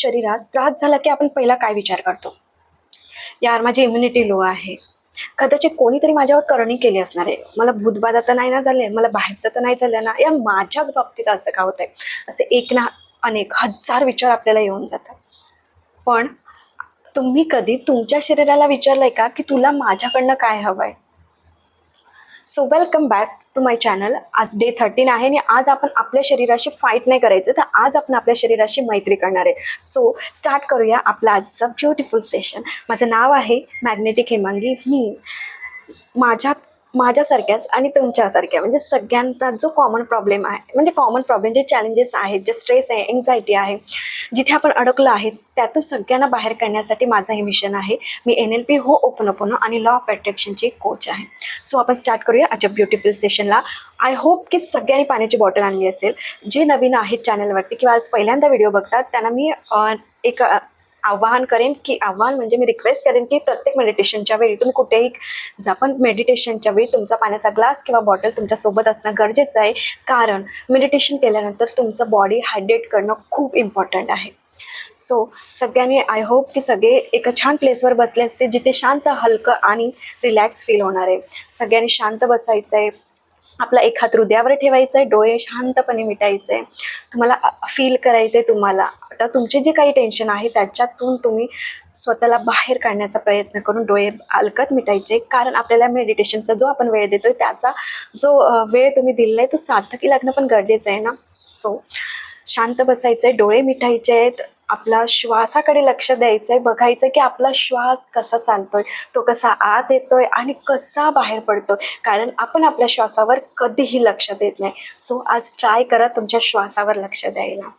शरीरात त्रास झाला की आपण पहिला काय विचार करतो? यार माझी इम्युनिटी लो आहे. कदाचित कोणीतरी माझ्यावर करणी केली असणार आहे. मला भूतबाधा तर नाही ना झाले, मला बाहेरचं तर नाही झालं ना, या माझ्याच बाबतीत असं का होतंय? असे एक ना अनेक हजार विचार आपल्याला येऊन जातात. पण तुम्ही कधी तुमच्या शरीराला विचारलंय का की तुला माझ्याकडनं काय हवंय? So welcome back to my channel. आज डे 13 आहे आणि आज आपण आपल्या शरीराशी फाईट नाही करायचं, तर आज आपण आपल्या शरीराशी मैत्री करणार आहे. सो स्टार्ट करूया आपलं आजचं ब्युटिफुल सेशन. माझं नाव आहे मॅग्नेटिक हेमांगी. मी माझ्यासारख्याच आणि तुमच्यासारख्या म्हणजे सगळ्यांचा जो कॉमन प्रॉब्लेम आहे, म्हणजे कॉमन प्रॉब्लेम जे चॅलेंजेस आहेत, जे स्ट्रेस आहे, एन्झायटी आहे, जिथे आपण अडकलो आहे त्यातून सगळ्यांना बाहेर काढण्यासाठी माझं हे मिशन आहे. मी NLP हो ओपनोपनो आणि लॉ ऑफ अट्रॅक्शनची कोच आहे. सो आपण स्टार्ट करूया आजच्या ब्युटिफुल सेशनला. आय होप की सगळ्यांनी पाण्याची बॉटल आणली असेल. जे नवीन आहेत चॅनलवरती किंवा आज पहिल्यांदा व्हिडिओ बघतात त्यांना मी एक आवाहन करेन की म्हणजे मी रिक्वेस्ट करेन की प्रत्येक मेडिटेशनच्या वेळी तुम्ही कुठेही जा, पण मेडिटेशनच्या वेळी तुमचा पाण्याचा ग्लास किंवा बॉटल तुमच्यासोबत असणं गरजेचं आहे. कारण मेडिटेशन केल्यानंतर तुमचं बॉडी हायड्रेट करणं खूप इम्पॉर्टंट आहे. सो सगळ्यांनी आय होप की सगळे एका छान प्लेसवर बसले असते जिथे शांत, हलकं आणि रिलॅक्स फील होणार आहे. सगळ्यांनी शांत बसायचं आहे. आपला एक हात हृदयावर ठेवायचा आहे. डोळे शांतपणे मिटायचे. तुम्हाला फील करायचं आहे तुम्हाला आता तुमचे जे काही टेन्शन आहे त्याच्यातून तुम्ही स्वतःला बाहेर काढण्याचा प्रयत्न करून डोळे अलगद मिटायचे. कारण आपल्याला मेडिटेशनचा जो आपण वेळ देतोय त्याचा जो वेळ तुम्ही दिलेला आहे तो सार्थकी लागणं पण गरजेचं आहे ना. सो शांत बसायचं आहे, डोळे मिटायचे आहेत, आपला श्वासाकडे लक्ष द्यायचं आहे, बघायचं की आपला श्वास कसा चालतोय, तो कसा आत येतोय आणि कसा बाहेर पडतोय. कारण आपण आपल्या श्वासावर कधीही लक्ष देत नाही. सो आज ट्राय करा तुमच्या श्वासावर लक्ष द्यायला.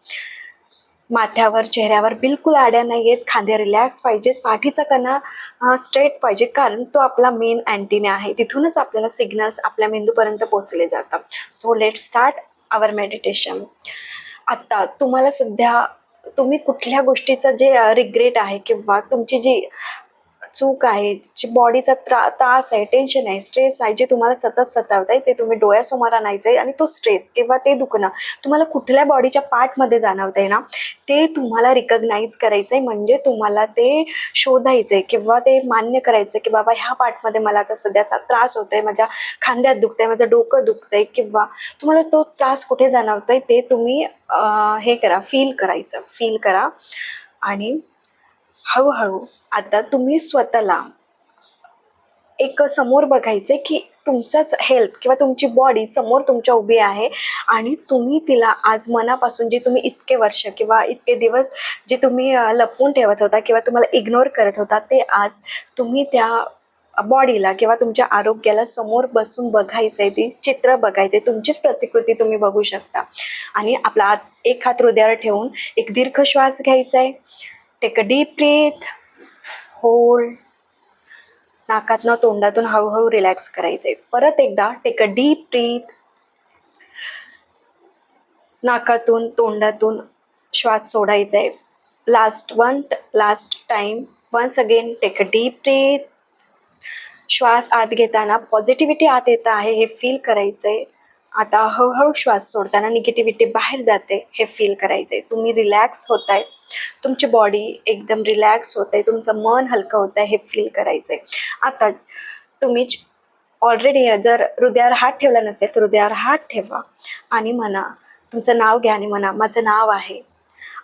माथ्यावर, चेहऱ्यावर बिलकुल आड्या नाही आहेत. खांदे रिलॅक्स पाहिजेत. पाठीचा कणा स्ट्रेट पाहिजे, कारण तो आपला मेन अँटिना आहे. तिथूनच आपल्याला सिग्नल्स आपल्या मेंदूपर्यंत पोहोचले जातात. सो लेट स्टार्ट आवर मेडिटेशन. आता तुम्हाला सध्या तुम्ही कुठल्या गोष्टीचं जे रिग्रेट आहे किंवा तुमची जी चूक आहे, जी बॉडीचा त्रास आहे, टेन्शन आहे, स्ट्रेस आहे, जे तुम्हाला सतत सतावत आहे, ते तुम्ही डोळ्यासमोर आणायचं आहे. आणि तो स्ट्रेस किंवा ते दुखणं तुम्हाला कुठल्या बॉडीच्या पार्टमध्ये जाणवत आहे ना, ते तुम्हाला रिकग्नाईज करायचं आहे. म्हणजे तुम्हाला ते शोधायचं आहे किंवा ते मान्य करायचं की बाबा ह्या पार्टमध्ये मला आता सध्या त्रास होतो आहे, माझ्या खांद्यात दुखतं आहे, माझं डोकं दुखतं आहे, किंवा तुम्हाला तो त्रास कुठे जाणवतो आहे ते तुम्ही हे करा, फील करा. आणि हळूहळू आता तुम्ही स्वतःला एक समोर बघायचे की तुमचाच हेल्थ किंवा तुमची बॉडी समोर तुमच्या उभी आहे आणि तुम्ही तिला आज मनापासून जे तुम्ही इतके वर्ष किंवा इतके दिवस जे तुम्ही लपवून ठेवत होता किंवा तुम्हाला इग्नोर करत होता, ते आज तुम्ही त्या बॉडीला किंवा तुमच्या आरोग्याला समोर बसून बघायचं आहे. ती चित्र बघायचे, तुमचीच प्रतिकृती तुम्ही बघू शकता. आणि आपला एक हात हृदयावर ठेवून एक दीर्घ श्वास घ्यायचा आहे. Take a deep breath, hold, नाकातनं तोंडातून हळूहळू रिलॅक्स करायचे. परत एकदा टेक अ डीप ब्रीथ, नाकातून तोंडातून श्वास सोडायचा आहे. Last time, once again take a deep breath. श्वास आत घेताना पॉझिटिव्हिटी आत येत आहे हे फील करायचं आहे. आता हळूहळू श्वास सोडताना निगेटिव्हिटी बाहेर जाते हे फील करायचं आहे. तुम्ही रिलॅक्स होत आहे, तुमची बॉडी एकदम रिलॅक्स होत आहे, तुमचं मन हलकं होत आहे हे फील करायचं आहे. आता तुम्ही ऑलरेडी जर हृदयावर हात ठेवला नसेल तर हृदयावर हात ठेवा आणि म्हणा, तुमचं नाव घ्या आणि म्हणा, माझं नाव आहे.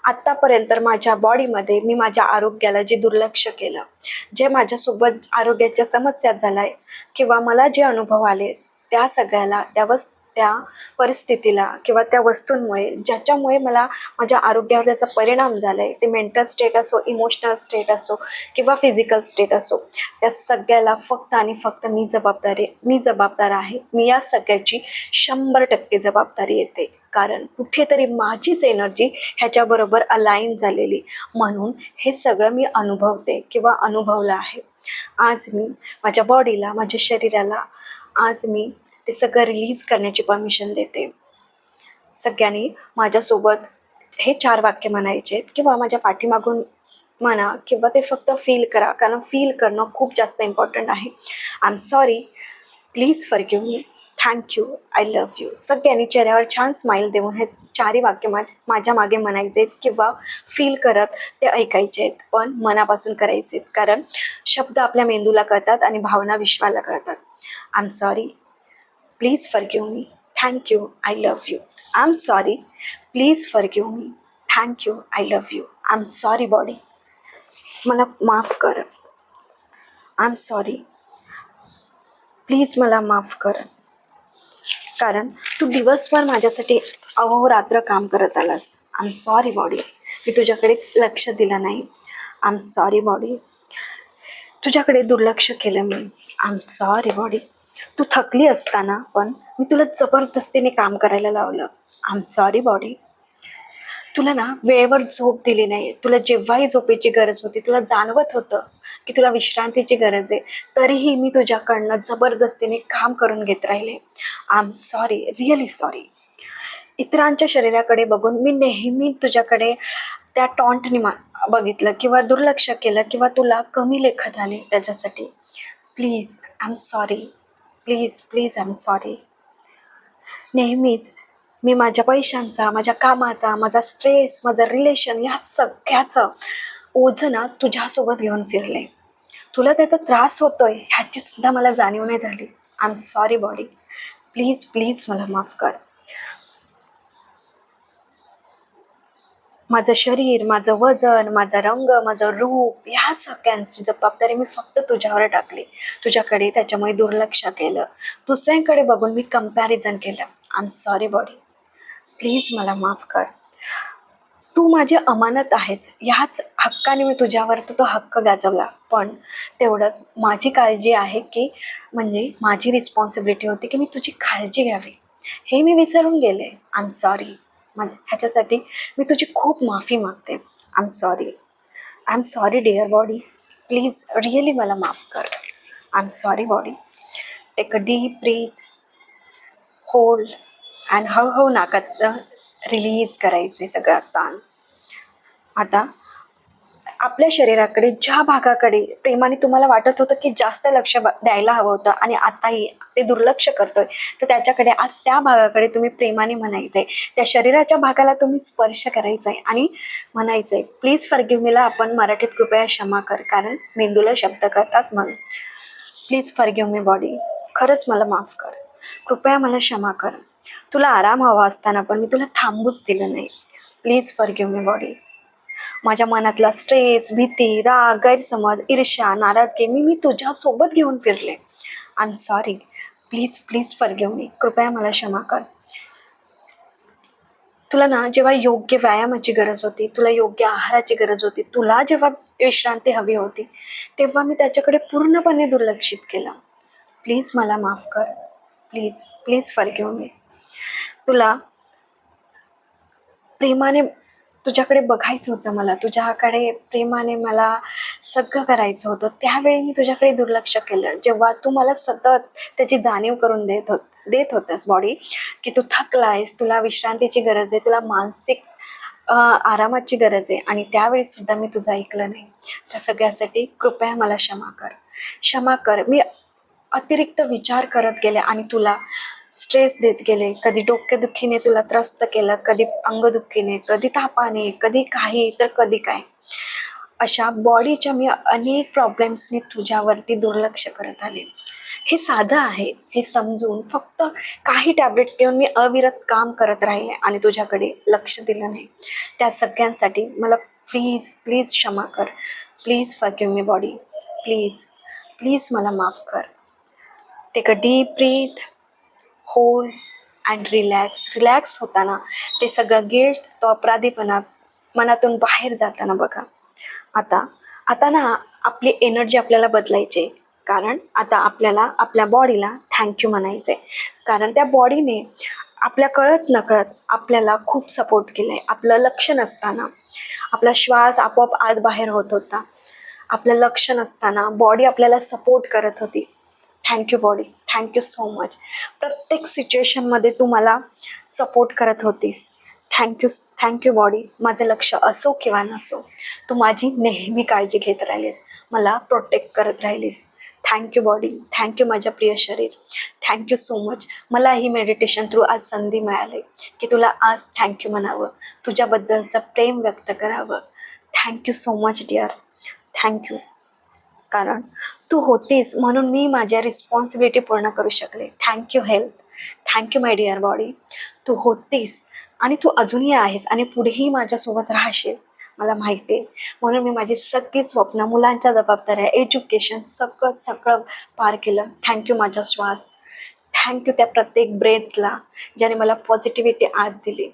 आत्तापर्यंत माझ्या बॉडीमध्ये मी माझ्या आरोग्याला जे दुर्लक्ष केलं, जे माझ्यासोबत आरोग्याच्या समस्या झाल्या आहे किंवा मला जे अनुभव आले त्या सगळ्याला, त्या परिस्थितीला किंवा त्या वस्तूंमुळे ज्याच्यामुळे मला माझ्या आरोग्यावर त्याचा परिणाम झाला आहे, ते मेंटल स्टेट असो, इमोशनल स्टेट असो किंवा फिजिकल स्टेट असो, त्या सगळ्याला फक्त आणि फक्त मी जबाबदार आहे. मी या सगळ्याची 100% जबाबदारी येते. कारण कुठेतरी माझीच एनर्जी ह्याच्याबरोबर अलाइन झालेली, म्हणून हे सगळं मी अनुभवते किंवा अनुभवलं आहे. आज मी माझ्या बॉडीला, माझ्या शरीराला आज मी ते सगळं रिलीज करण्याची परमिशन देते. सगळ्यांनी माझ्यासोबत हे 4 वाक्य म्हणायचे आहेत किंवा माझ्या पाठीमागून म्हणा किंवा ते फक्त फील करा, कारण फील करणं खूप जास्त इम्पॉर्टंट आहे. I am sorry, please forgive me, thank you, I love you. सगळ्यांनी चेहऱ्यावर छान स्माईल देऊन हे चारही वाक्य माझ्या मागे म्हणायचे किंवा फील करत ते ऐकायचे आहेत, पण मनापासून करायचे आहेत. कारण शब्द आपल्या मेंदूला कळतात आणि भावना विश्वाला कळतात. I am sorry, please forgive me. Thank you, I love you. I am sorry, please forgive me. Thank you, I love you. I am sorry body, मला माफ कर. आय एम सॉरी, प्लीज मला माफ कर. कारण तू दिवसभर माझ्यासाठी अहोरात्र काम करत आलास. आय एम सॉरी बॉडी, मी तुझ्याकडे लक्ष दिलं नाही. आय एम सॉरी बॉडी, तुझ्याकडे दुर्लक्ष केलं मी. आय एम सॉरी बॉडी, तू थकली असताना पण मी तुला जबरदस्तीने काम करायला लावलं. आय एम सॉरी बॉडी, तुला ना वेळेवर झोप दिली नाही. तुला जेव्हाही झोपेची गरज होती, तुला जाणवत होतं की तुला विश्रांतीची गरज आहे, तरीही मी तुझ्याकडनं जबरदस्तीने काम करून घेत राहिले. I am sorry, really sorry. इतरांच्या शरीराकडे बघून मी नेहमी तुझ्याकडे त्या टॉन्टने बघितलं किंवा दुर्लक्ष केलं किंवा तुला कमी लेखत आले. त्याच्यासाठी please I am sorry, please please I am sorry. नेहमीच मी माझ्या पैशांचा, माझ्या कामाचा, माझा स्ट्रेस, माझं रिलेशन या सगळ्याचं ओझं ना तुझ्यासोबत घेऊन फिरले. तुला त्याचा त्रास होतोय ह्याची सुद्धा मला जाणीव नाही झाली. I am sorry body, please please मला माफ कर. माझं शरीर, माझं वजन, माझा रंग, माझं रूप ह्या सगळ्यांची जबाबदारी मी फक्त तुझ्यावर टाकली. तुझ्याकडे त्याच्यामुळे दुर्लक्ष केलं. दुसऱ्यांकडे बघून मी कंपॅरिझन केलं. I am sorry body, please मला माफ कर. तू माझी अमानत आहेस, ह्याच हक्काने मी तुझ्यावर तो हक्क गाजवला. पण तेवढंच माझी काळजी आहे की म्हणजे माझी रिस्पॉन्सिबिलिटी होती की मी तुझी काळजी घ्यावी, हे मी विसरून गेले. I am sorry. ह्याच्यासाठी मी तुझी खूप माफी मागते. I am sorry, I am sorry dear body, please really मला माफ कर. I am sorry body. Take a deep breath, hold and हळूहळू नाकात रिलीज करायचे सगळा ताण. आता आपल्या शरीराकडे ज्या भागाकडे प्रेमाने तुम्हाला वाटत होतं की जास्त लक्ष द्यायला हवं होतं आणि आताही ते दुर्लक्ष करतोय, तर त्याच्याकडे आज त्या भागाकडे तुम्ही प्रेमाने म्हणायचंय. त्या शरीराच्या भागाला तुम्ही स्पर्श करायचा आहे आणि म्हणायचंय प्लीज फॉरगिव्ह मीला आपण मराठीत कृपया क्षमा कर, कारण मेंदूला शब्द करतात म्हणून. प्लीज फॉरगिव्ह मी बॉडी, खरंच मला माफ कर. कृपया मला क्षमा कर. तुला आराम हवा असताना पण मी तुला थांबूच दिलं नाही. Please forgive me body. माझ्या मनातला स्ट्रेस, भीती, राग, गैरसमज, ईर्ष्या, नाराजगी मी तुझ्यासोबत घेऊन फिरले. I am sorry, please please forgive मी. कृपया मला क्षमा कर. तुला ना जेव्हा योग्य व्यायामाची गरज होती, तुला योग्य आहाराची गरज होती, तुला जेव्हा विश्रांती हवी होती, तेव्हा मी त्याच्याकडे पूर्णपणे दुर्लक्षित केलं. प्लीज मला माफ कर. प्लीज प्लीज फॉरगिव्ह मी. तुला प्रेमाने तुझ्याकडे बघायचं होतं, मला तुझ्याकडे प्रेमाने मला सगळं करायचं होतं. त्यावेळी मी तुझ्याकडे दुर्लक्ष केलं. जेव्हा तू मला सतत त्याची जाणीव करून देत होतास बॉडी की तू थकला आहेस, तुला विश्रांतीची गरज आहे, तुला मानसिक आरामाची गरज आहे, आणि त्यावेळीसुद्धा मी तुझं ऐकलं नाही. त्या सगळ्यासाठी कृपया मला क्षमा कर. क्षमा कर. मी अतिरिक्त विचार करत गेले आणि तुला स्ट्रेस देत गेले. कधी डोकेदुखीने तुला त्रस्त केलं, कधी अंगदुखीने, कधी तापाने, कधी काही तर कधी काय. अशा बॉडीच्या मी अनेक प्रॉब्लेम्सने तुझ्यावरती दुर्लक्ष करत आले. हे साधं आहे, हे समजून फक्त काही टॅबलेट्स घेऊन मी अविरत काम करत राहिले आणि तुझ्याकडे लक्ष दिलं नाही. त्या सगळ्यांसाठी मला प्लीज प्लीज क्षमा कर. Please forgive me body, please please मला माफ कर. Take a deep breath, hold and relax. Relax होताना ते सगळं गिल्ट, तो अपराधीपणा मनातून बाहेर जाताना बघा. आता आता ना आपली एनर्जी आपल्याला बदलायची आहे. कारण आता आपल्याला आपल्या बॉडीला थँक्यू म्हणायचं आहे. कारण त्या बॉडीने आपल्या कळत नकळत आपल्याला खूप सपोर्ट केलं आहे. आपलं लक्ष नसताना आपला श्वास आपोआप आत बाहेर होत होता. आपलं लक्ष नसताना बॉडी आपल्याला सपोर्ट करत होती. Thank you body, thank you so much. प्रत्येक सिच्युएशनमध्ये तू मला सपोर्ट करत होतीस. Thank you body. माझं लक्ष असो किंवा नसो, तू माझी नेहमी काळजी घेत राहिलीस, मला प्रोटेक्ट करत राहिलीस. थँक्यू बॉडी, थँक्यू माझ्या प्रिय शरीर, थँक्यू सो मच. मला ही मेडिटेशन थ्रू आज संधी मिळाली की तुला आज थँक्यू म्हणावं, तुझ्याबद्दलचं प्रेम व्यक्त करावं. Thank you so much dear, thank you. कारण तू होतीस म्हणून मी माझ्या रिस्पॉन्सिबिलिटी पूर्ण करू शकले. Thank you health, thank you my dear body. तू होतीस आणि तू अजूनही आहेस आणि पुढेही माझ्यासोबत राहशील मला माहिती आहे. म्हणून मी माझी सगळी स्वप्न, मुलांच्या जबाबदाऱ्या, एज्युकेशन सगळं सगळं पार केलं. थँक्यू माझा श्वास, थँक्यू त्या प्रत्येक ब्रेथला ज्याने मला पॉझिटिव्हिटी आत दिली.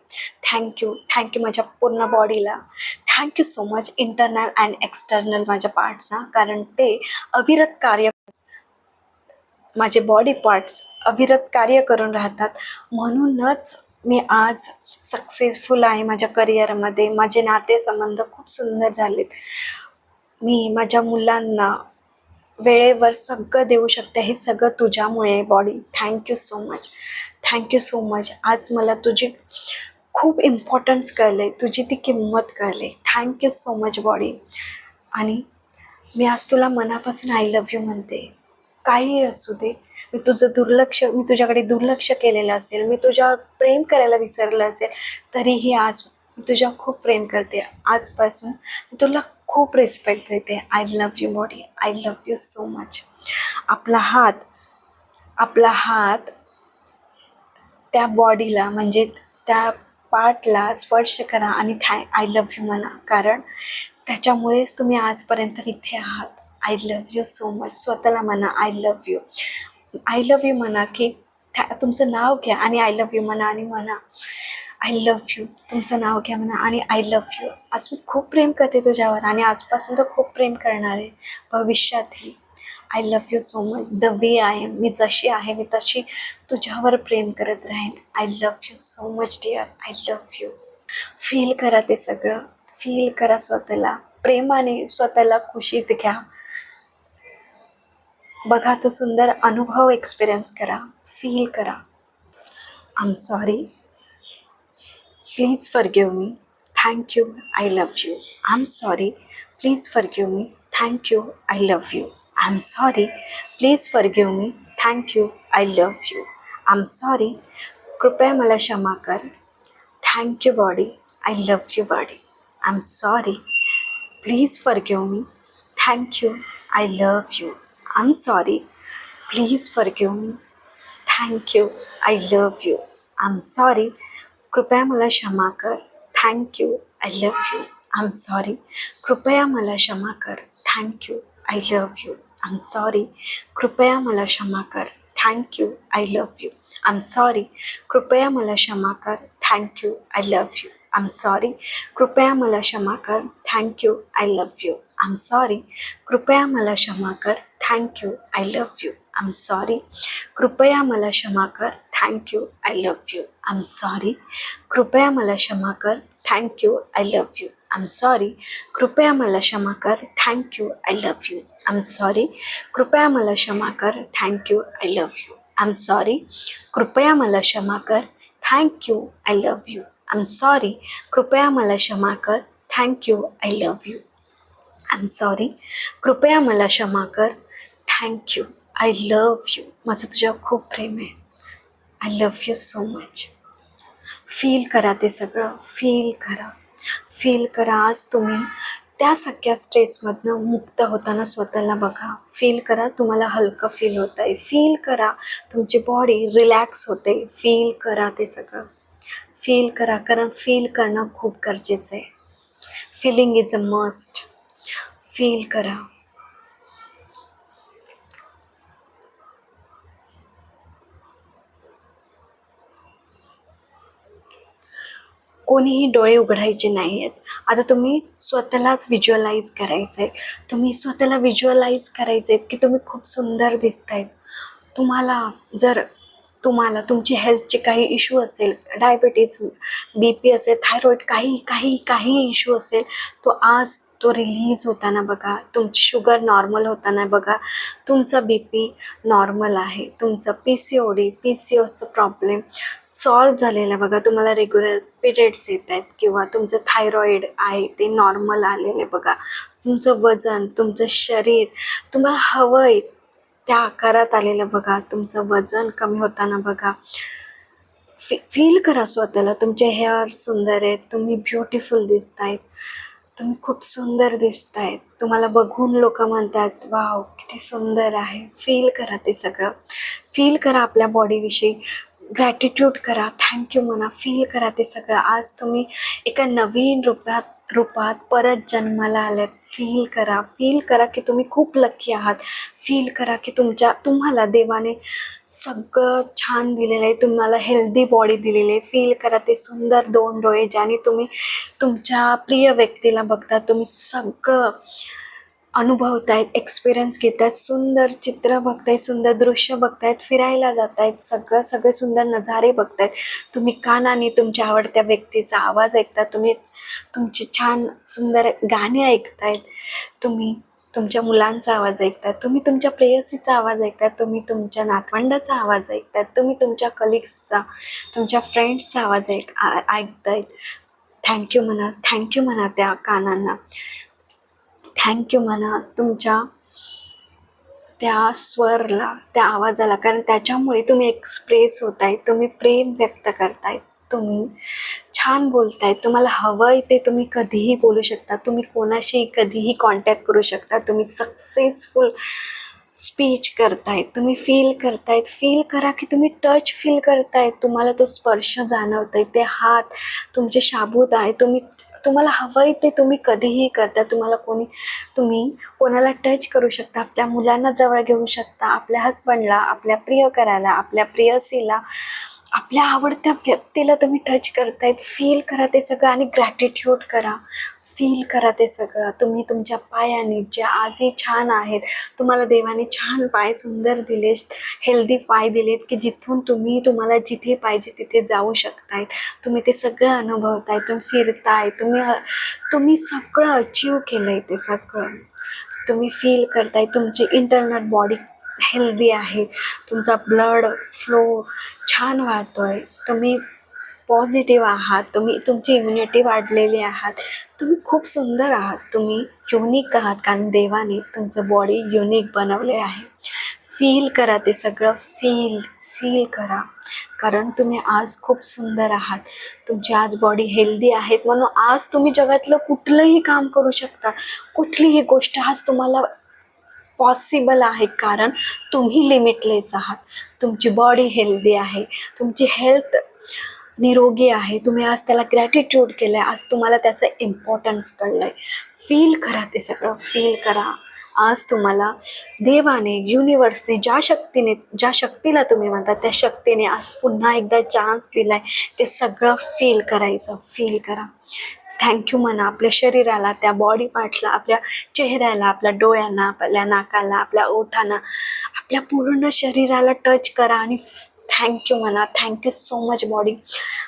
थँक्यू, थँक्यू माझ्या पूर्ण बॉडीला. Thank you so much internal and external माझ्या पार्ट्सना, कारण ते अविरत कार्य, माझे बॉडी पार्ट्स अविरत कार्य करून राहतात. म्हणूनच मी आज सक्सेसफुल आहे माझ्या करिअरमध्ये. माझे नातेसंबंध खूप सुंदर झालेत. मी माझ्या मुलांना वेळेवर सगळं देऊ शकते. हे सगळं तुझ्यामुळे body. Thank you so much, thank you so much. आज मला तुझी खूप इम्पॉर्टन्स कळले, तुझी ती किंमत कळली. Thank you so much body. आणि मी आज तुला मनापासून आय लव्ह यू म्हणते. काहीही असू दे, मी तुझ्याकडे दुर्लक्ष केलेलं असेल, मी तुझ्यावर प्रेम करायला विसरलं असेल, तरीही आज मी तुझ्या खूप प्रेम करते. आजपासून मी तुला खूप रिस्पेक्ट देते. I love you body, I love you so much. आपला हात त्या बॉडीला म्हणजे त्या पार्टला स्पर्श करा आणि आय लव्ह यू म्हणा, कारण त्याच्यामुळेच तुम्ही आजपर्यंत इथे आहात. I love you so much. स्वतःला म्हणा I love you, I love you म्हणा. की तुमचं नाव घ्या आणि आय लव्ह यू म्हणा आणि म्हणा आय लव्ह यू. तुमचं नाव घ्या म्हणा आणि आय लव्ह यू. आज मी खूप प्रेम करते तुझ्यावर आणि आजपासून तर खूप प्रेम करणार आहे, भविष्यातही. I love you so much. The way I am, मी जशी आहे मी तशी तुझ्यावर प्रेम करत राहीन. I love you so much dear, I love you. Feel करा ते सगळं, फील करा स्वतःला प्रेमाने, स्वतःला खुशीत घ्या. बघा तो सुंदर अनुभव एक्सपिरियन्स करा, फील करा. I am sorry, please forgive me, thank you, I love you. I am sorry, please forgive me, thank you, I love you. I am sorry, please forgive me, thank you, I love you. I am sorry, कृपया मला क्षमा कर. Thank you body, I love you body. I am sorry, please forgive me, thank you, I love you. I am sorry, please forgive me, thank you, I love you. I am sorry, कृपया मला क्षमा कर. Thank you, I love you. I am sorry, कृपया मला क्षमा कर. Thank you, I love you. I am sorry, कृपया मला क्षमा कर. Thank you, I love you. I am sorry, कृपया मला क्षमा कर. Thank you, I love you. I am sorry, कृपया मला क्षमा कर. Thank you, I love you. I am sorry, कृपया मला क्षमा कर. Thank you, I love you. I am sorry, कृपया मला क्षमा कर. Thank you, I love you. I am sorry, कृपया मला क्षमा कर. Thank you, I love you. I am sorry, कृपया मला क्षमा कर. Thank you, I love you. I am sorry, कृपया मला क्षमा कर. Thank you, I love you. I am sorry, कृपया मला क्षमा कर. Thank you, I love you. I am sorry, कृपया मला क्षमा कर. Thank you, I love you. I am sorry, कृपया मला क्षमा कर. Thank you, I love you. माझं तुझ्यावर खूप प्रेम आहे. I love you so much. Feel करा ते सगळं, फील करा, फील करा. आज तुम्ही त्या सगळ्या स्ट्रेसमधनं मुक्त होताना स्वतःला बघा. फील करा तुम्हाला हलकं फील होत आहे. फील करा तुमची बॉडी रिलॅक्स होते. फील करा ते सगळं, फील करा, कारण फील करणं खूप गरजेचं आहे. Feeling is a must. Feel करा. कोणीही डोळे उघडायचे नाही आहेत. आता तुम्ही स्वतःलाच व्हिज्युअलाइज करायचं आहे. तुम्ही स्वतःला व्हिज्युअलाइज करायचं आहे की तुम्ही खूप सुंदर दिसत आहेत. तुम्हाला तुमची हेल्थचे काही इश्यू असेल, डायबिटीज, बी पी असेल, थायरॉईड, काही इश्यू असेल, तो रिलीज होताना बघा. तुमची शुगर नॉर्मल होताना बघा. तुमचा बी पी नॉर्मल आहे. तुमचं पी सी ओचं प्रॉब्लेम सॉल्व झालेला बघा. तुम्हाला रेग्युलर पिरियड्स येत आहेत किंवा तुमचं थायरॉईड आहे ते नॉर्मल आलेले बघा. तुमचं वजन, तुमचं शरीर तुम्हाला हवं आहे त्या आकारात आलेलं बघा. तुमचं वजन कमी होताना बघा. फील करा स्वतःला. तुमचे हेअर सुंदर आहेत, तुम्ही ब्युटिफुल दिसतायत, तुम्ही खूप सुंदर दिसतायत. तुम्हाला बघून लोक म्हणतात वाव किती सुंदर आहे. फील करा ते सगळं. फील करा आपल्या बॉडीविषयी. ग्रॅटिट्यूड करा, थँक्यू म्हणा, फील करा ते सगळं. आज तुम्ही एका नवीन रूपात परत जन्माला आल्यात. फील करा की तुम्ही खूप लकी आहात. फील करा की तुम्हाला देवाने सगळं छान दिलेलं आहे. तुम्हाला हेल्दी बॉडी दिलेली आहे. फील करा ते सुंदर 2 डोळे ज्याने तुम्ही तुमच्या प्रिय व्यक्तीला बघता. तुम्ही सगळं अनुभवतायत, एक्सपिरियन्स घेतायत, सुंदर चित्र बघतायत, सुंदर दृश्य बघतायत, फिरायला जातायत, सगळे सुंदर नजारे बघतायत. तुम्ही कानाने तुमच्या आवडत्या व्यक्तीचा आवाज ऐकता. तुम्ही तुमची छान सुंदर गाणी ऐकतायत. तुम्ही तुमच्या मुलांचा आवाज ऐकताय, तुम्ही तुमच्या प्रेयसीचा आवाज ऐकताय, तुम्ही तुमच्या नातवंडाचा आवाज ऐकताय, तुम्ही तुमच्या कलिग्सचा, तुमच्या फ्रेंड्सचा आवाज ऐकतायत. थँक्यू म्हणा, थँक्यू म्हणा त्या कानांना. थँक्यू म्हणा तुमच्या त्या स्वरला, त्या आवाजाला, कारण त्याच्यामुळे तुम्ही एक्सप्रेस होताय, तुम्ही प्रेम व्यक्त करताय, तुम्ही छान बोलताय. तुम्हाला हवंय ते तुम्ही कधीही बोलू शकता. तुम्ही कोणाशी कधीही कॉन्टॅक्ट करू शकता. तुम्ही सक्सेसफुल स्पीच करतायत. तुम्ही फील करतायत. फील करा की तुम्ही टच फील करतायत. तुम्हाला तो स्पर्श जाणवतोय. ते हात तुमचे शाबूत आहे. तुम्हाला हवंय ते तुम्ही कधीही करता. तुम्ही कोणाला टच करू शकता. आपल्या मुलांना जवळ घेऊ शकता. आपल्या हस्बंडला, आपल्या प्रियकराला, आपल्या प्रेयसीला, आपल्या आवडत्या व्यक्तीला तुम्ही टच करतायत. फील करा ते सगळं आणि ग्रॅटिट्यूड करा. फील करा ते सगळं. तुम्ही तुमच्या पायाने जे आजही छान आहेत, तुम्हाला देवाने छान पाय सुंदर दिले, हेल्दी पाय दिलेत की जिथून तुम्हाला जिथे पाहिजे तिथे जाऊ शकतायत. तुम्ही ते सगळं अनुभवताय. तुम्ही फिरताय. तुम्ही सगळं अचीव केलंय. ते सगळं तुम्ही फील करताय. तुमची इंटरनल बॉडी हेल्दी आहे. तुमचा ब्लड फ्लो छान वाहतोय. तुम्ही पॉझिटिव्ह आहात. तुमची इम्युनिटी वाढलेली आहात. तुम्ही खूप सुंदर आहात. तुम्ही युनिक आहात, कारण देवाने तुमचं बॉडी युनिक बनवले आहे. फील करा ते सगळं. फील करा, कारण तुम्ही आज खूप सुंदर आहात. तुमची आज बॉडी हेल्दी आहेत, म्हणून आज तुम्ही जगातलं कुठलंही काम करू शकता. कुठलीही गोष्ट आज तुम्हाला पॉसिबल आहे, कारण तुम्ही लिमिटलेस आहात. तुमची बॉडी हेल्दी आहे. तुमची हेल्थ निरोगी आहे. तुम्ही आज त्याला ग्रॅटिट्यूड केलं आहे. आज तुम्हाला त्याचं इम्पॉर्टन्स कळलं आहे. फील करा ते सगळं. फील करा. आज तुम्हाला देवाने, युनिवर्सने, ज्या शक्तीला तुम्ही म्हणता त्या शक्तीने आज पुन्हा एकदा चान्स दिलाय. ते सगळं फील करायचं. फील करा. थँक्यू म्हणा आपल्या शरीराला, त्या बॉडी पार्टला, आपल्या चेहऱ्याला, आपल्या डोळ्यांना, आपल्या नाकाला, आपल्या ओठांना, आपल्या पूर्ण शरीराला टच करा आणि थँक्यू म्हणा. Thank you so much body.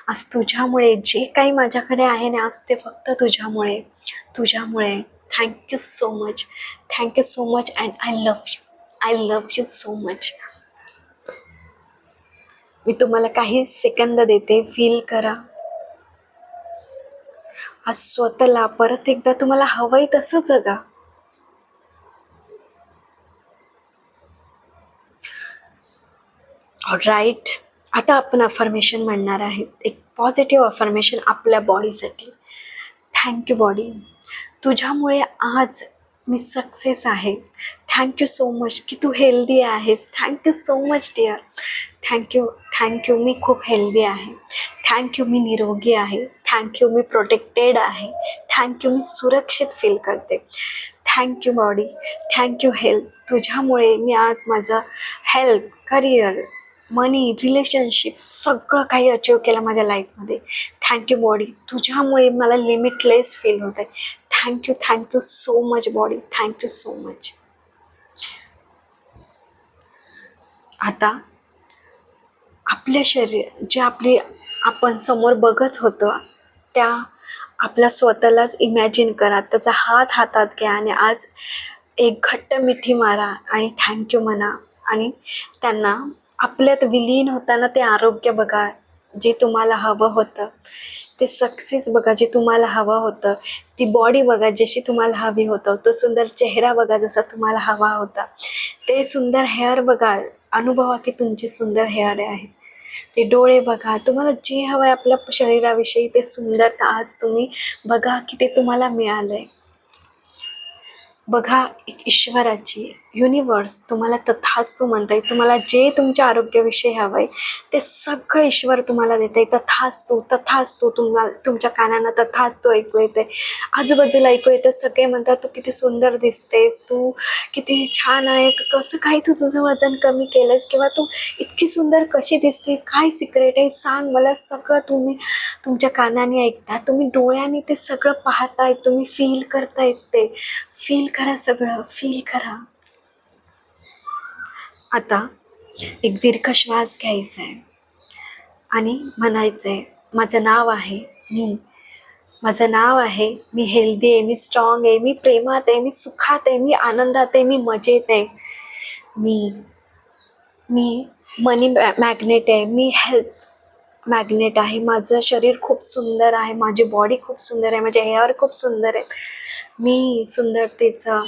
आज तुझ्यामुळे जे काही माझ्याकडे आहे ना, आज ते फक्त तुझ्यामुळे. Thank you so much. Thank you so much and I love you so much. मी तुम्हाला काही सेकंद देते. फील करा. आज स्वतःला परत एकदा तुम्हाला हवंय तसं जगा. राईट. आता आपण अफर्मेशन म्हणणार आहे. एक पॉझिटिव्ह अफर्मेशन आपल्या बॉडीसाठी. Thank you body. तुझ्यामुळे आज मी सक्सेस आहे. थँक्यू सो मच की तू हेल्दी आहेस. Thank you so much dear. Thank you मी खूप हेल्दी आहे. थँक्यू मी निरोगी आहे. थँक्यू मी प्रोटेक्टेड आहे. थँक्यू मी सुरक्षित फील करते. Thank you body. Thank you health. तुझ्यामुळे मी आज माझं हेल्थ, करिअर, मनी, रिलेशनशिप सगळं काही अचीव केलं माझ्या लाईफमध्ये. Thank you body. तुझ्यामुळे मला लिमिटलेस फील होत आहे. Thank you so much body. Thank you so much. आता आपल्या आपण समोर बघत होतो त्या आपल्या स्वतःलाच इमॅजिन करा. त्याचा हात हातात घ्या आणि आज एक घट्ट मिठी मारा आणि थँक्यू म्हणा. आणि त्यांना आपल्यात विलीन होताना ते आरोग्य बघा. जे तुम्हाला हवं होतं, ते सक्सेस बघा जे तुम्हाला हवं होतं, ती बॉडी बघा जशी तुम्हाला हवी होतं, तो सुंदर चेहरा बघा जसा तुम्हाला हवा होता, ते सुंदर हेअर बघा, अनुभवा की तुमचे सुंदर हेअर आहे. ते डोळे बघा, तुम्हाला जे हवं आहे आपल्या शरीराविषयी ते सुंदरता आज तुम्ही बघा की ते तुम्हाला मिळालंय. बघा एक ईश्वराची युनिवर्स तुम्हाला तथास्तु म्हणताय. तुम्हाला जे तुमच्या आरोग्याविषयी हवंय ते सगळं ईश्वर तुम्हाला देते. तथास्तु तथास्तु. तुम्हाला तुमच्या कानांना तथास्तु ऐकू येते, आजूबाजूला ऐकू येतं. सगळे म्हणतात तू किती सुंदर दिसतेस, तू किती छान आहे, कसं काय तू तुझं वजन कमी केलंस, किंवा तू इतकी सुंदर कशी दिसते, काय सिक्रेट आहे सांग मला. सगळं तुम्ही तुमच्या कानाने ऐकता, तुम्ही डोळ्यांनी ते सगळं पाहताय, तुम्ही फील करतायत. ते फील करा, सगळं फील करा. आता एक दीर्घ श्वास घ्यायचा आहे आणि म्हणायचं आहे, माझं नाव आहे मी, माझं नाव आहे मी हेल्दी आहे, मी स्ट्रॉंग आहे, मी प्रेमात आहे, मी सुखात आहे, मी आनंदात आहे, मी मजेत आहे, मी मी मनी मॅग्नेट आहे, मी हेल्थ मॅग्नेट आहे, माझं शरीर खूप सुंदर आहे, माझी बॉडी खूप सुंदर आहे, माझे हेअर खूप सुंदर आहे. मी सुंदरतेचं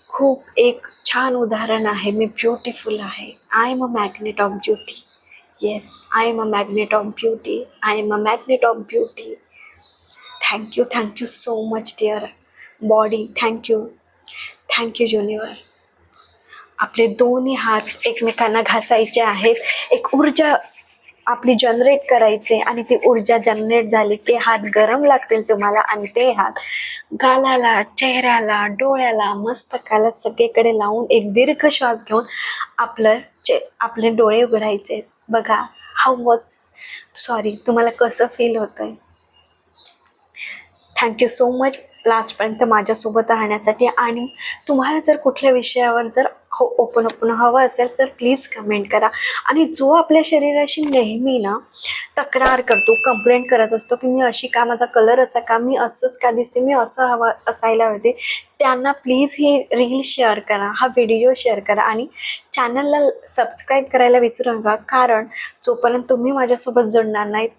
खूप एक छान उदाहरण आहे. मी ब्युटिफुल आहे. I am a magnet of beauty. Yes, I am a magnet of beauty. I am a magnet of beauty. Thank you so much dear body. Thank you universe. आपले दोन्ही हात एकमेकांना घासायचे आहेत. एक ऊर्जा आपली जनरेट करायचे आणि ती ऊर्जा जनरेट झाली की हात गरम लागतील तुम्हाला, आणि ते हात गालाला, चेहऱ्याला, डोळ्याला, मस्तकाला सगळीकडे लावून एक दीर्घ श्वास घेऊन आपले डोळे उघडायचे. बघा तुम्हाला कसं फील होतंय. थँक्यू सो मच लास्टपर्यंत माझ्यासोबत राहण्यासाठी. आणि तुम्हाला जर कुठल्या विषयावर जर ओपन हवं असेल तर प्लीज कमेंट करा. आणि जो आपल्या शरीराशी नेहमी ना तक्रार करतो, कंप्लेंट करत असतो की मी अशी का, माझा कलर असा का, मी असंच का दिसते, मी असं हवं असायला हवे, त्यांना प्लीज ही रील शेअर करा, हा व्हिडिओ शेअर करा आणि चॅनलला सबस्क्राईब करायला विसरू नका. कारण जोपर्यंत तुम्ही माझ्यासोबत जोडणार नाहीत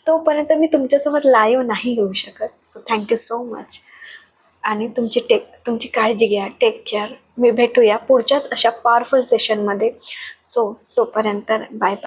तोपर्यंत मी तुमच्यासोबत लाईव्ह नाही येऊ शकत. So thank you so much. आणि तुमची काळजी घ्या. Take care. मी भेटूया पुढच्याच अशा पॉवरफुल सेशनमध्ये. सो तोपर्यंत बाय बाय.